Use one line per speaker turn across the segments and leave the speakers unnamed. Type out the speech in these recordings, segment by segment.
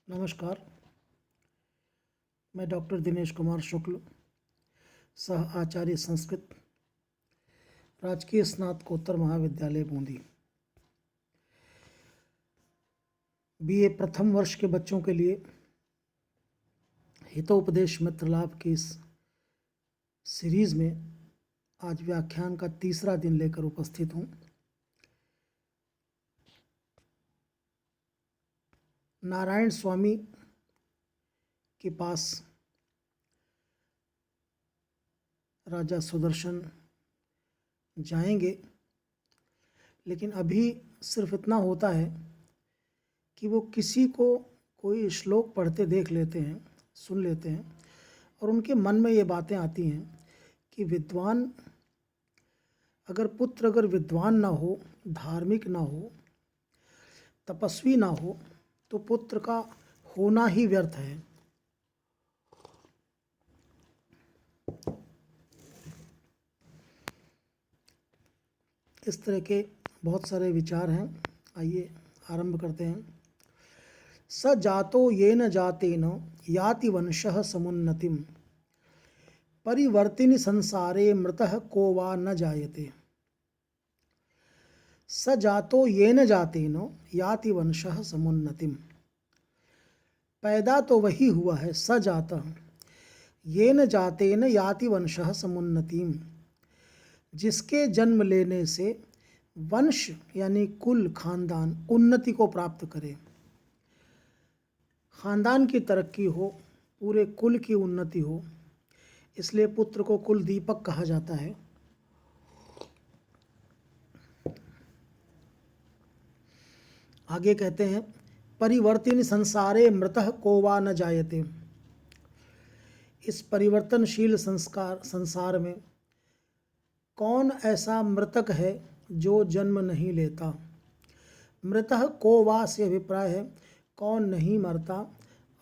नमस्कार। मैं डॉक्टर दिनेश कुमार शुक्ल, सह आचार्य संस्कृत, राजकीय स्नातकोत्तर महाविद्यालय बूंदी। बीए प्रथम वर्ष के बच्चों के लिए हितोपदेश मित्र लाभ की इस सीरीज़ में आज व्याख्यान का तीसरा दिन लेकर उपस्थित हूँ। नारायण स्वामी के पास राजा सुदर्शन जाएंगे, लेकिन अभी सिर्फ इतना होता है कि वो किसी को कोई श्लोक पढ़ते देख लेते हैं, सुन लेते हैं, और उनके मन में ये बातें आती हैं कि विद्वान पुत्र अगर विद्वान ना हो, धार्मिक ना हो, तपस्वी ना हो, तो पुत्र का होना ही व्यर्थ है। इस तरह के बहुत सारे विचार हैं। आइए आरंभ करते हैं। स जातो येन जातेन याति वंशः समुन्नतिम परिवर्तिनि संसारे मृतः को वा न जायते। स जातो येन जातेन याति वंशः समुन्नतिम, पैदा तो वही हुआ है, स जातः येन जातेन याति वंशः समुन्नतिम, जिसके जन्म लेने से वंश यानी कुल, खानदान उन्नति को प्राप्त करे। खानदान की तरक्की हो, पूरे कुल की उन्नति हो, इसलिए पुत्र को कुल दीपक कहा जाता है। आगे कहते हैं, परिवर्तिन संसारे मृतः को वा न जायते। इस परिवर्तनशील संसार में कौन ऐसा मृतक है जो जन्म नहीं लेता। मृतः को वा से अभिप्राय है कौन नहीं मरता,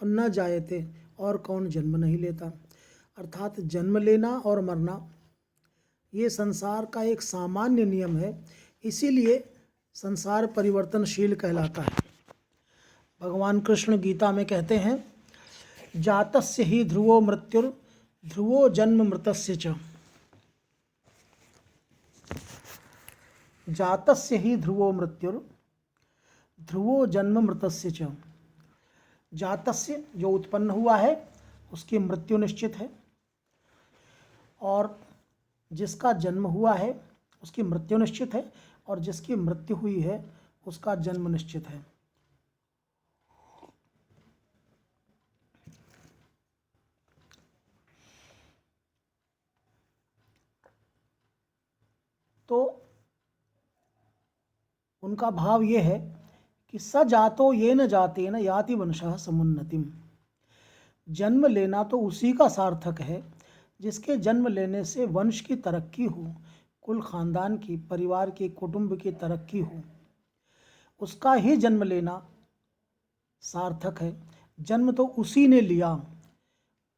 और न जायते और कौन जन्म नहीं लेता। अर्थात जन्म लेना और मरना ये संसार का एक सामान्य नियम है, इसीलिए संसार परिवर्तनशील कहलाता है। भगवान कृष्ण गीता में कहते हैं, जातस्य ही ध्रुवो मृत्युर ध्रुवो जन्म मृतस्य च। जातस्य ही ध्रुवो मृत्युर ध्रुवो जन्म मृतस्य च। जातस्य जो उत्पन्न हुआ है उसकी मृत्यु निश्चित है, और जिसका जन्म हुआ है उसकी मृत्यु निश्चित है, और जिसकी मृत्यु हुई है उसका जन्म निश्चित है। तो उनका भाव ये है कि स जातो ये न जाते न याति वंशः समुन्नतिम। जन्म लेना तो उसी का सार्थक है जिसके जन्म लेने से वंश की तरक्की हो, कुल खानदान की, परिवार की, कुटुंब की तरक्की हो, उसका ही जन्म लेना सार्थक है। जन्म तो उसी ने लिया,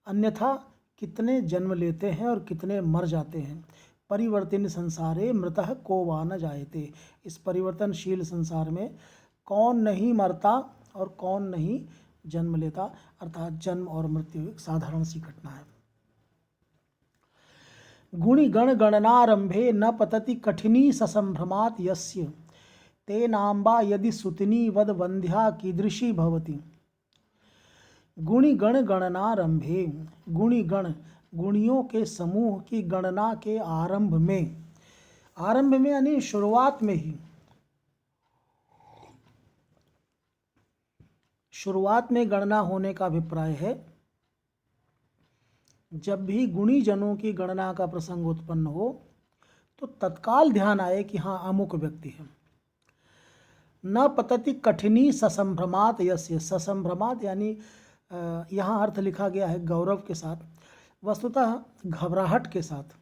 अन्यथा कितने जन्म लेते हैं और कितने मर जाते हैं। परिवर्तिन संसारे मृतः को वा न जायते। इस परिवर्तनशील संसार में कौन नहीं मरता और कौन नहीं जन्म लेता, अर्थात जन्म और मृत्यु एक साधारण सी घटना है। गुणि गण गणनारंभे न पतति कठिनी ससंभ्रमात् यस्य तेनाम्बा यदि सुतिनी वद वंध्या कीदृशी भवति। गुणि गण गणनारंभे, गुणि गण गुणियों के समूह की गणना के आरंभ में, आरंभ में यानी शुरुआत में ही, शुरुआत में गणना होने का अभिप्राय है जब भी गुणी जनों की गणना का प्रसंग उत्पन्न हो तो तत्काल ध्यान आए कि हाँ अमुक व्यक्ति है। न पतति कठिनी ससंभ्रमात् यस्य, ससंभ्रमात् यानी यहाँ अर्थ लिखा गया है गौरव के साथ, वस्तुतः घबराहट के साथ,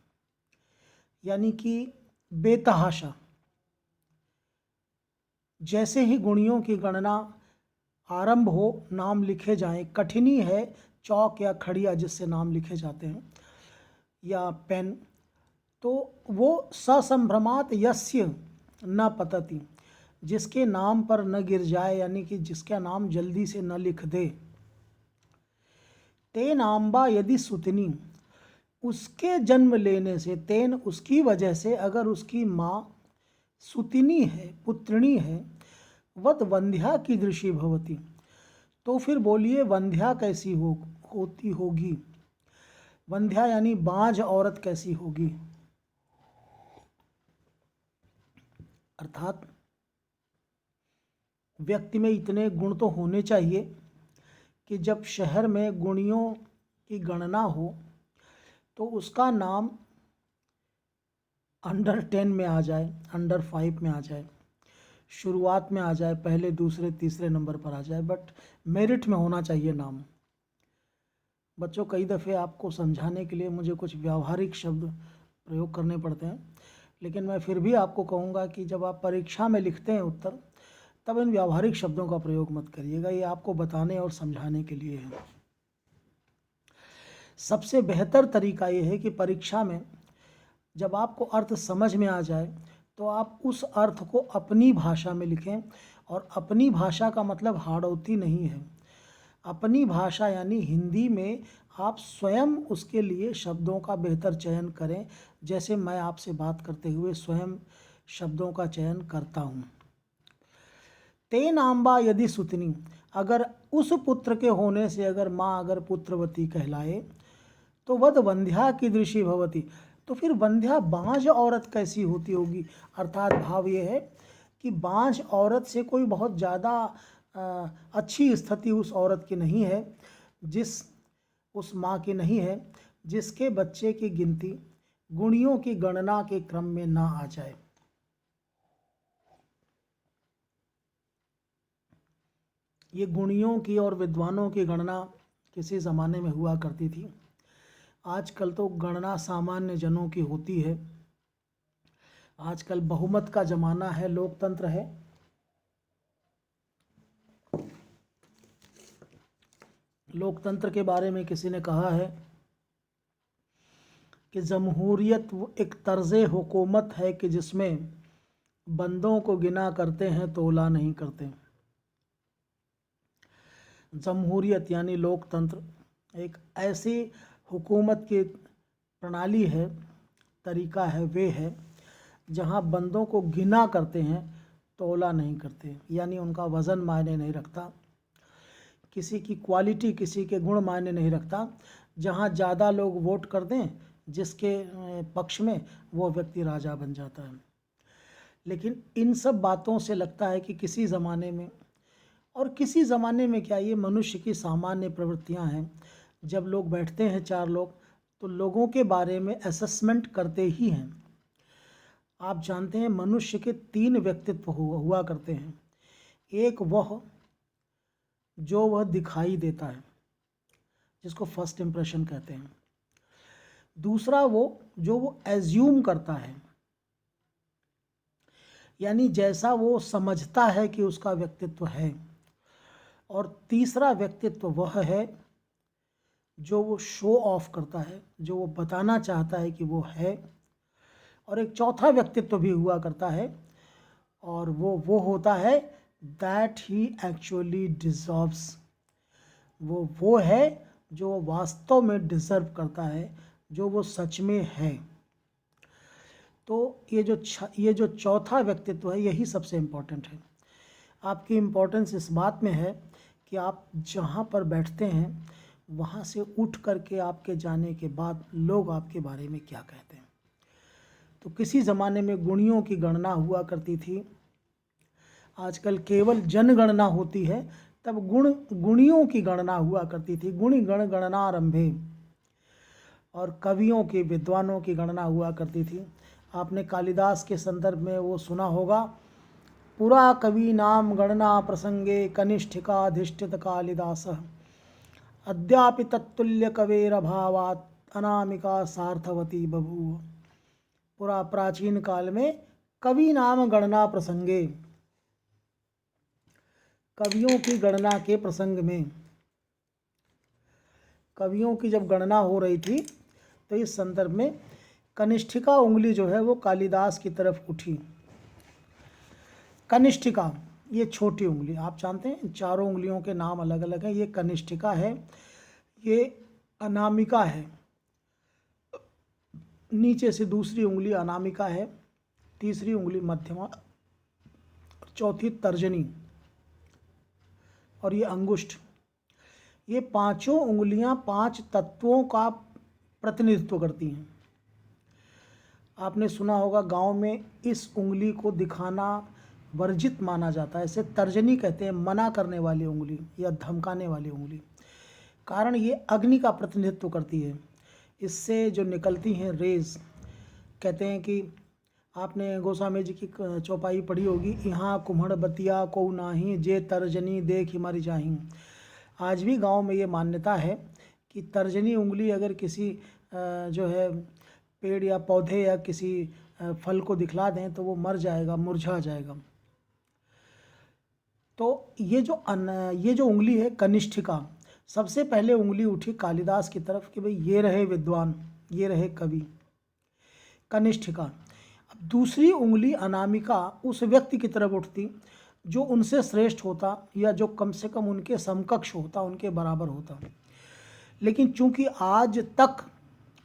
यानी कि बेतहाशा। जैसे ही गुणियों की गणना आरंभ हो, नाम लिखे जाएं, कठिनी है चौक या खड़िया जिससे नाम लिखे जाते हैं, या पेन, तो वो ससंभ्रमात् यस्य न पतति, जिसके नाम पर न गिर जाए, यानी कि जिसका नाम जल्दी से न लिख दे। तेन आम्बा यदि सुतनी, उसके जन्म लेने से, तेन उसकी वजह से, अगर उसकी माँ सुतिनी है, पुत्रिणी है, वत वंध्या की दृषि भवती, तो फिर बोलिए वंध्या कैसी होती होगी। वंध्या यानी बांझ औरत कैसी होगी। अर्थात व्यक्ति में इतने गुण तो होने चाहिए कि जब शहर में गुणियों की गणना हो तो उसका नाम अंडर 10 में आ जाए, अंडर 5 में आ जाए, शुरुआत में आ जाए, पहले दूसरे तीसरे नंबर पर आ जाए, बट मेरिट में होना चाहिए नाम। बच्चों, कई दफ़े आपको समझाने के लिए मुझे कुछ व्यावहारिक शब्द प्रयोग करने पड़ते हैं, लेकिन मैं फिर भी आपको कहूँगा कि जब आप परीक्षा में लिखते हैं उत्तर, तब इन व्यावहारिक शब्दों का प्रयोग मत करिएगा। ये आपको बताने और समझाने के लिए है। सबसे बेहतर तरीका ये है कि परीक्षा में जब आपको अर्थ समझ में आ जाए तो आप उस अर्थ को अपनी भाषा में लिखें। और अपनी भाषा का मतलब हाड़ौती नहीं है। अपनी भाषा यानी हिंदी में आप स्वयं उसके लिए शब्दों का बेहतर चयन करें, जैसे मैं आपसे बात करते हुए स्वयं शब्दों का चयन करता हूँ। तेन आम्बा यदि सुतनी, अगर उस पुत्र के होने से अगर माँ अगर पुत्रवती कहलाए तो वद वंध्या की दृषि भवती, तो फिर वंध्या बांझ औरत कैसी होती होगी। अर्थात भाव ये है कि बांझ औरत से कोई बहुत ज़्यादा अच्छी स्थिति उस औरत की नहीं है, उस माँ की नहीं है जिसके बच्चे की गिनती गुणियों की गणना के क्रम में ना आ जाए। ये गुणियों की और विद्वानों की गणना किसी ज़माने में हुआ करती थी। आजकल तो गणना सामान्य जनों की होती है। आजकल बहुमत का ज़माना है, लोकतंत्र है। लोकतंत्र के बारे में किसी ने कहा है कि जमहूरियत एक तर्ज़े हुकूमत है कि जिसमें बंदों को गिना करते हैं, तोला नहीं करते। जमहूरियत यानी लोकतंत्र एक ऐसी हुकूमत की प्रणाली है, तरीका है, वे है जहाँ बंदों को गिना करते हैं, तोला नहीं करते। यानी उनका वज़न मायने नहीं रखता, किसी की क्वालिटी, किसी के गुण मायने नहीं रखता। जहाँ ज़्यादा लोग वोट कर दें जिसके पक्ष में, वो व्यक्ति राजा बन जाता है। लेकिन इन सब बातों से लगता है कि किसी ज़माने में, और किसी ज़माने में क्या, ये मनुष्य की सामान्य प्रवृत्तियां हैं। जब लोग बैठते हैं, चार लोग, तो लोगों के बारे में असेसमेंट करते ही हैं। आप जानते हैं मनुष्य के 3 व्यक्तित्व हुआ करते हैं। एक वह जो वह दिखाई देता है, जिसको फर्स्ट इम्प्रेशन कहते हैं। दूसरा वो जो वो एज्यूम करता है, यानी जैसा वो समझता है कि उसका व्यक्तित्व है। और तीसरा व्यक्तित्व वह है जो वो शो ऑफ करता है, जो वो बताना चाहता है कि वो है। और एक चौथा व्यक्तित्व भी हुआ करता है, और वो होता है दैट ही एक्चुअली डिजर्व्स। वो है जो वास्तव में डिज़र्व करता है, जो वो सच में है। तो ये जो चौथा व्यक्तित्व है, यही सबसे इम्पोर्टेंट है। आपकी इम्पोर्टेंस इस बात में है कि आप जहाँ पर बैठते हैं वहाँ से उठ करके आपके जाने के बाद लोग आपके बारे में क्या कहते हैं। तो किसी ज़माने में गुणियों की गणना हुआ करती थी, आजकल केवल जनगणना होती है। तब गुणियों की गणना हुआ करती थी, गुणि गण गणनारंभे। और कवियों की, विद्वानों की गणना हुआ करती थी। आपने कालिदास के संदर्भ में वो सुना होगा, पुरा कवि नाम गणना प्रसंगे कनिष्ठिकाधिष्ठित कालिदास अद्यापि तत्तुल्य कवेरभावात् अनामिका सार्थवती बभूव। पूरा प्राचीन काल में कवि नाम गणना प्रसंगे, कवियों की गणना के प्रसंग में, कवियों की जब गणना हो रही थी तो इस संदर्भ में कनिष्ठिका उंगली जो है वो कालिदास की तरफ उठी। कनिष्ठिका, ये छोटी उंगली, आप जानते हैं चारों उंगलियों के नाम अलग अलग हैं। ये कनिष्ठिका है, ये अनामिका है, नीचे से दूसरी उंगली अनामिका है, तीसरी उंगली मध्यमा, चौथी तर्जनी और ये अंगुष्ठ। ये पांचों उंगलियां 5 तत्वों का प्रतिनिधित्व करती हैं। आपने सुना होगा गांव में इस उंगली को दिखाना वर्जित माना जाता है, इसे तर्जनी कहते हैं, मना करने वाली उंगली या धमकाने वाली उंगली। कारण ये अग्नि का प्रतिनिधित्व करती है, इससे जो निकलती हैं रेज, कहते हैं कि आपने गोस्वामी जी की चौपाई पढ़ी होगी, यहाँ कुम्हड़ बतिया को नाही जे तर्जनी देख मर जाही। आज भी गांव में ये मान्यता है कि तर्जनी उंगली अगर किसी जो है पेड़ या पौधे या किसी फल को दिखला दें तो वो मर जाएगा, मुरझा जाएगा। तो ये जो उंगली है कनिष्ठिका, सबसे पहले उंगली उठी कालिदास की तरफ कि भाई ये रहे विद्वान, ये रहे कवि, कनिष्ठिका। अब दूसरी उंगली अनामिका उस व्यक्ति की तरफ उठती जो उनसे श्रेष्ठ होता या जो कम से कम उनके समकक्ष होता, उनके बराबर होता। लेकिन चूंकि आज तक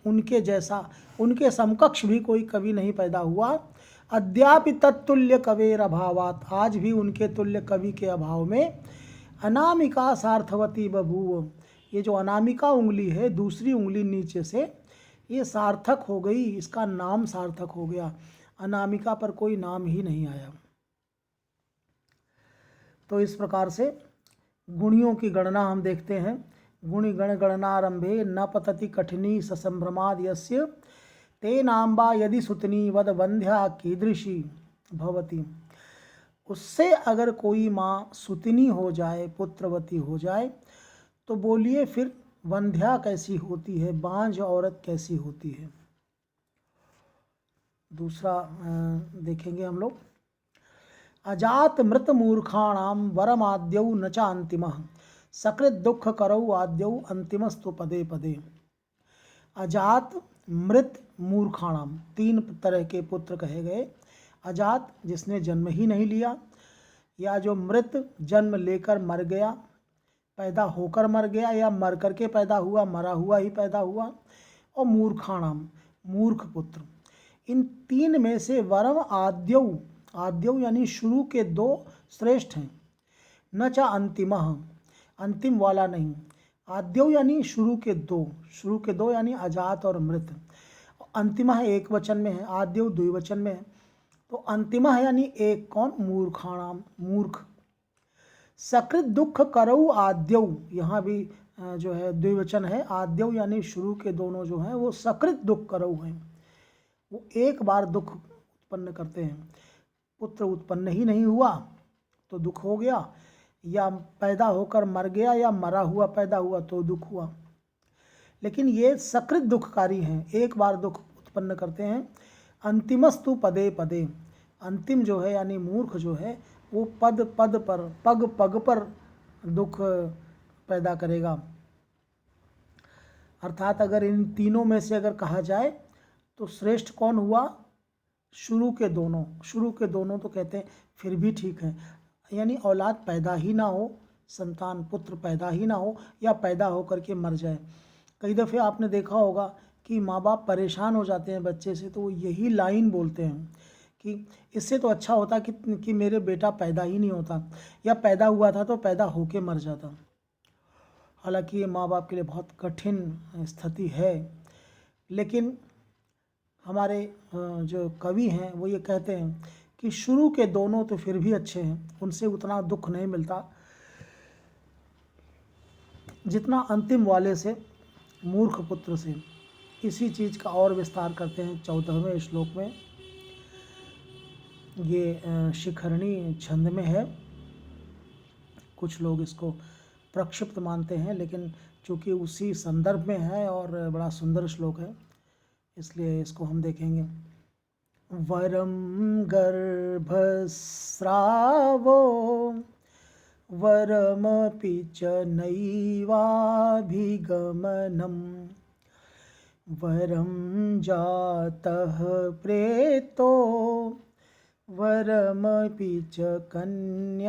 उनके जैसा, उनके समकक्ष भी कोई कवि नहीं पैदा हुआ, अद्यापि तत्तुल्य कवेर अभावात, आज भी उनके तुल्य कवि के अभाव में अनामिका सार्थवती बभूव, ये जो अनामिका उंगली है, दूसरी उंगली नीचे से, ये सार्थक हो गई, इसका नाम सार्थक हो गया। अनामिका पर कोई नाम ही नहीं आया। तो इस प्रकार से गुणियों की गणना हम देखते हैं। गुणि गण गणनारंभे न पतति कठिनी ससंभ्रमाद यस्य तेनाम्बा यदि सुतनी वद वंध्या कीदृशी भवती। उससे अगर कोई माँ सुतनी हो जाए, पुत्रवती हो जाए, तो बोलिए फिर वंध्या कैसी होती है, बांझ औरत कैसी होती है। दूसरा देखेंगे हम लोग, अजात मृत मूर्खाणाम वरमाद्यौ न च अंतिमः सकृत दुख करौ आद्यौ अंतिमस्तु पदे पदे। अजात मृत मूर्खाणाम, 3 तरह के पुत्र कहे गए। अजात जिसने जन्म ही नहीं लिया, या जो मृत जन्म लेकर मर गया, पैदा होकर मर गया, या मर करके पैदा हुआ, मरा हुआ ही पैदा हुआ, और मूर्खाणाम, मूर्ख पुत्र। इन 3 में से वरम आद्यौ, आद्यौ यानी शुरू के 2 श्रेष्ठ हैं। न चा अंतिमः, अंतिम वाला नहीं। आद्यौ यानी शुरू के 2, शुरू के 2 यानी अजात और मृत। अंतिमः एक वचन में है, आद्यौ द्विवचन में है। तो अंतिमः यानी एक कौन, मूर्खाणाम, मूर्ख। सकृत दुख करौ आद्यौ, यहाँ भी जो है द्विवचन है। आद्यौ यानी शुरू के दोनों जो हैं वो सकृत दुख करौ हैं, वो एक बार दुख उत्पन्न करते हैं। पुत्र उत्पन्न ही नहीं हुआ तो दुख हो गया, या पैदा होकर मर गया, या मरा हुआ पैदा हुआ तो दुख हुआ। लेकिन ये सकृत दुखकारी हैं, एक बार दुख उत्पन्न करते हैं। अंतिमस्तु पदे पदे, अंतिम जो है यानी मूर्ख जो है वो पद पद पर, पग पग पर दुख पैदा करेगा। अर्थात अगर इन तीनों में से अगर कहा जाए तो श्रेष्ठ कौन हुआ, शुरू के दोनों। शुरू के दोनों तो कहते हैं फिर भी ठीक है, यानी औलाद पैदा ही ना हो, संतान पुत्र पैदा ही ना हो, या पैदा हो करके मर जाए। कई दफ़े आपने देखा होगा कि माँ बाप परेशान हो जाते हैं बच्चे से, तो वो यही लाइन बोलते हैं कि इससे तो अच्छा होता कि मेरे बेटा पैदा ही नहीं होता, या पैदा हुआ था तो पैदा होके मर जाता। हालांकि ये माँ बाप के लिए बहुत कठिन स्थिति है, लेकिन हमारे जो कवि हैं वो ये कहते हैं कि शुरू के दोनों तो फिर भी अच्छे हैं, उनसे उतना दुख नहीं मिलता जितना अंतिम वाले से, मूर्ख पुत्र से। इसी चीज़ का और विस्तार करते हैं 14वें श्लोक में। ये शिखरणी छंद में है, कुछ लोग इसको प्रक्षिप्त मानते हैं, लेकिन चूँकि उसी संदर्भ में है और बड़ा सुंदर श्लोक है इसलिए इसको हम देखेंगे। वरम गर्भस्रावो वरमपि च नैवाभिगमनम् वरं जातः प्रेतो वरमपि च कन्यावजनिता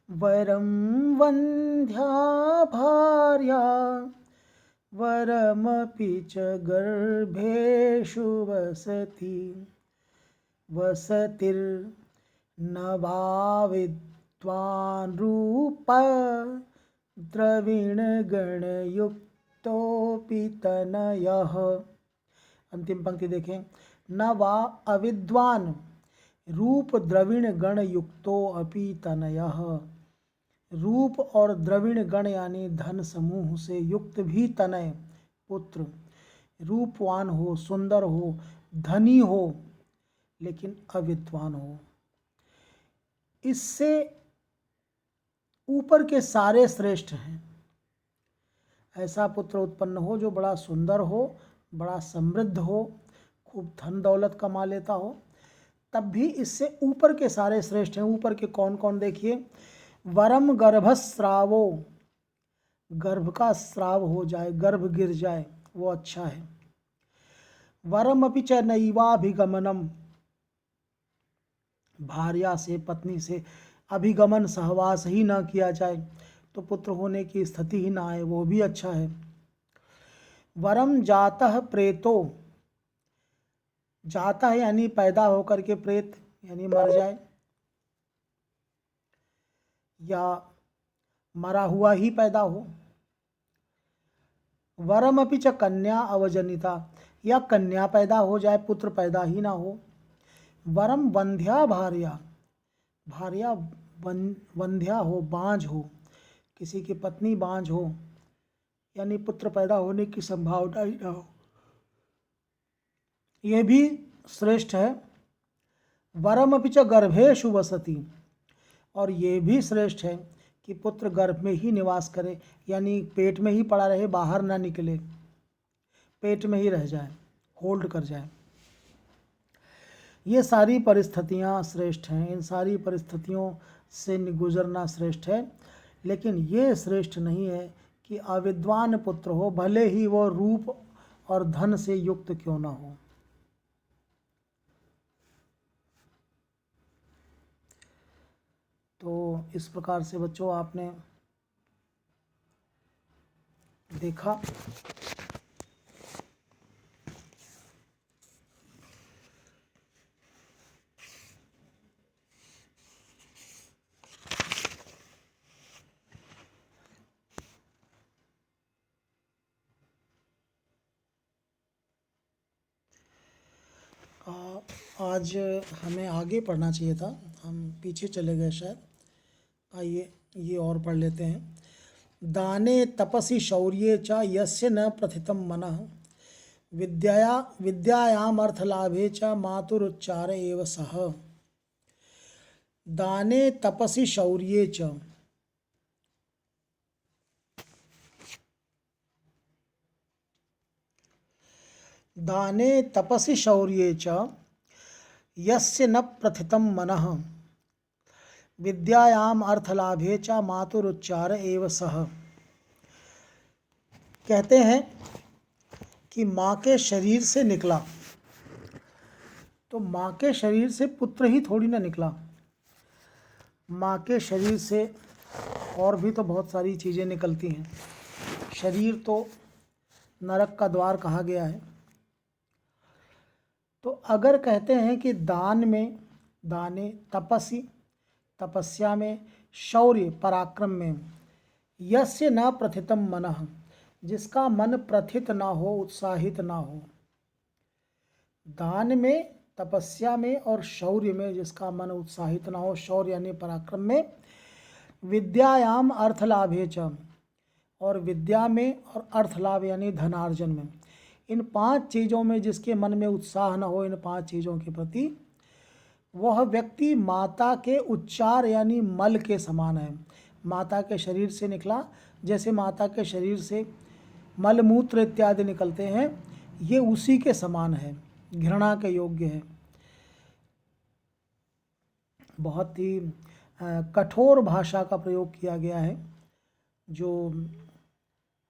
वरं वन्ध्या भार्या वरमपि च गर्भेषु वसति वसतिर्न वा विद्वान् रूप द्रविणगणयुक्तोऽपि तनयः। अंतिम पंक्ति देखें, न वा अविद्वान रूप द्रविण गण युक्तो अपि तनयः। रूप और द्रविण गण यानी धन समूह से युक्त भी तनय पुत्र रूपवान हो, सुंदर हो, धनी हो, लेकिन अविद्वान हो, इससे ऊपर के सारे श्रेष्ठ हैं। ऐसा पुत्र उत्पन्न हो जो बड़ा सुंदर हो, बड़ा समृद्ध हो, खूब धन दौलत कमा लेता हो, तब भी इससे ऊपर के सारे श्रेष्ठ हैं। ऊपर के कौन कौन देखिए, वरम गर्भस्रावो, गर्भ का स्राव हो जाए, गर्भ गिर जाए, वो अच्छा है। वरम अपि च नैवाभिगमनम, भार्या से पत्नी से अभिगमन सहवास ही ना किया जाए तो पुत्र होने की स्थिति ही ना आए, वो भी अच्छा है। वरम जातः प्रेतो, जाता है यानी पैदा होकर के प्रेत यानी मर जाए, या मरा हुआ ही पैदा हो। वरम अपि च कन्या अवजनिता, या कन्या पैदा हो जाए, पुत्र पैदा ही ना हो। वरम वंध्या भार्या, भार्या वंध्या हो, बांझ हो, किसी की पत्नी बांझ हो, यानी पुत्र पैदा होने की संभावना ही ना हो, ये भी श्रेष्ठ है। वरम अपि च गर्भेषु वसति, और ये भी श्रेष्ठ है कि पुत्र गर्भ में ही निवास करे, यानी पेट में ही पड़ा रहे, बाहर ना निकले, पेट में ही रह जाए, होल्ड कर जाए। ये सारी परिस्थितियाँ श्रेष्ठ हैं, इन सारी परिस्थितियों से गुजरना श्रेष्ठ है। लेकिन ये श्रेष्ठ नहीं है कि अविद्वान पुत्र हो, भले ही वो रूप और धन से युक्त क्यों ना हो। तो इस प्रकार से बच्चों आपने देखा आज हमें आगे पढ़ना चाहिए था, हम पीछे चले गए शायद। आइए ये और पढ़ लेते हैं। दाने तपसि शौर्ये च यस्य न प्रथितं मनः विद्यायाम अर्थलाभे च मातुरुच्चार एव सः। दाने तपसि शौर्ये च, दाने तपसि शौर्ये च यस्य न प्रथितं मनः विद्यायाम अर्थलाभे च मातुरुच्चार एव सः। कहते हैं कि माँ के शरीर से निकला, तो माँ के शरीर से पुत्र ही थोड़ी ना निकला, माँ के शरीर से और भी तो बहुत सारी चीज़ें निकलती हैं। शरीर तो नरक का द्वार कहा गया है। तो अगर कहते हैं कि दान में, दाने तपसी, तपस्या में, शौर्य पराक्रम में, यस्य न प्रथितं मनः, जिसका मन प्रथित ना हो, उत्साहित ना हो। दान में, तपस्या में और शौर्य में जिसका मन उत्साहित ना हो, शौर्य यानी पराक्रम में, विद्यायाम अर्थलाभे च, और विद्या में और अर्थलाभ यानी धनार्जन में, इन 5 चीज़ों में जिसके मन में उत्साह न हो, इन 5 चीज़ों के प्रति, वह व्यक्ति माता के उच्चार यानी मल के समान है। माता के शरीर से निकला, जैसे माता के शरीर से मल मूत्र इत्यादि निकलते हैं, ये उसी के समान है, घृणा के योग्य है। बहुत ही कठोर भाषा का प्रयोग किया गया है, जो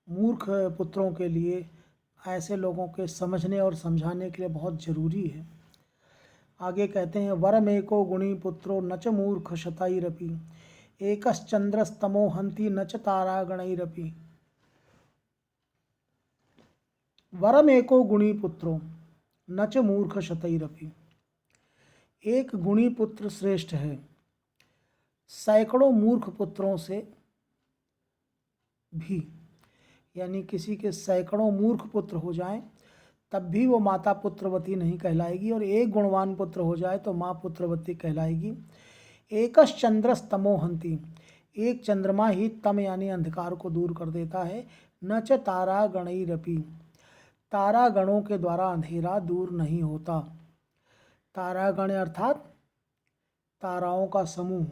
मूर्ख पुत्रों के लिए ऐसे लोगों के समझने और समझाने के लिए बहुत ज़रूरी है। आगे कहते हैं वरमेको गुणी पुत्रो न च मूर्ख शतैरपि एकश्चंद्रस्तमो हंति न च तारागणैरपि। वरमेको गुणी पुत्रो न च मूर्ख शतैरपि। एक गुणी पुत्र श्रेष्ठ है सैकड़ों मूर्ख पुत्रों से भी। यानी किसी के सैकड़ों मूर्ख पुत्र हो जाएं तब भी वो माता पुत्रवती नहीं कहलाएगी, और एक गुणवान पुत्र हो जाए तो माँ पुत्रवती कहलाएगी। एकश चंद्रस तमो हंति, एक चंद्रमा ही तम यानी अंधकार को दूर कर देता है। न च तारा गणैरपि, तारा गणों के द्वारा अंधेरा दूर नहीं होता। तारागण अर्थात ताराओं का समूह।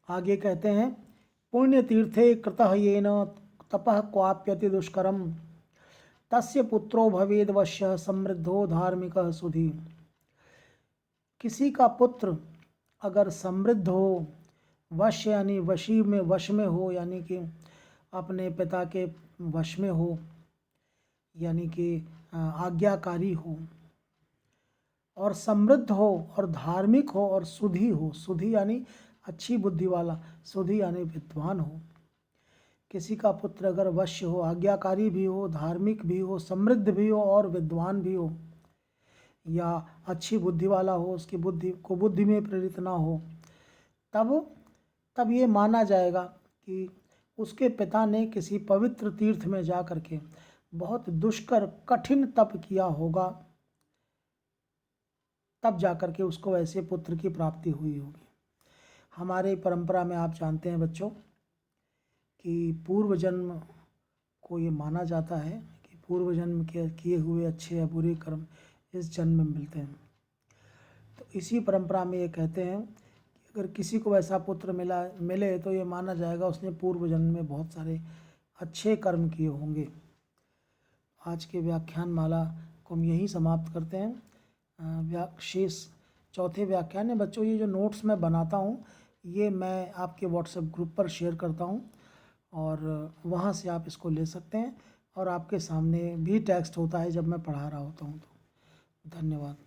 आगे कहते हैं पुण्य तीर्थे कृतः येन तपः क्वाप्यति दुष्करम तस्य पुत्रो भवेद वश्य समृद्धो धार्मिकः सुधी। किसी का पुत्र अगर समृद्ध हो, वश्य यानी वश में हो, यानी कि अपने पिता के वश में हो, यानी कि आज्ञाकारी हो, और समृद्ध हो और धार्मिक हो और सुधी हो। सुधी यानी अच्छी बुद्धि वाला, सुधी यानी विद्वान हो। किसी का पुत्र अगर वश्य हो, आज्ञाकारी भी हो, धार्मिक भी हो, समृद्ध भी हो और विद्वान भी हो, या अच्छी बुद्धि वाला हो, उसकी बुद्धि में प्रेरित ना हो, तब ये माना जाएगा कि उसके पिता ने किसी पवित्र तीर्थ में जा करके बहुत दुष्कर कठिन तप किया होगा, तब जा करके उसको ऐसे पुत्र की प्राप्ति हुई होगी। हमारे परंपरा में आप जानते हैं बच्चों कि पूर्व जन्म को ये माना जाता है कि पूर्व जन्म के किए हुए अच्छे या बुरे कर्म इस जन्म में मिलते हैं। तो इसी परंपरा में ये कहते हैं कि अगर किसी को ऐसा पुत्र मिले तो ये माना जाएगा उसने पूर्व जन्म में बहुत सारे अच्छे कर्म किए होंगे। आज के व्याख्यान माला को हम यहीं समाप्त करते हैं। शेष चौथे व्याख्यान है बच्चों, ये जो नोट्स मैं बनाता हूँ ये मैं आपके व्हाट्सएप ग्रुप पर शेयर करता हूँ, और वहाँ से आप इसको ले सकते हैं, और आपके सामने भी टेक्स्ट होता है जब मैं पढ़ा रहा होता हूँ। तो धन्यवाद।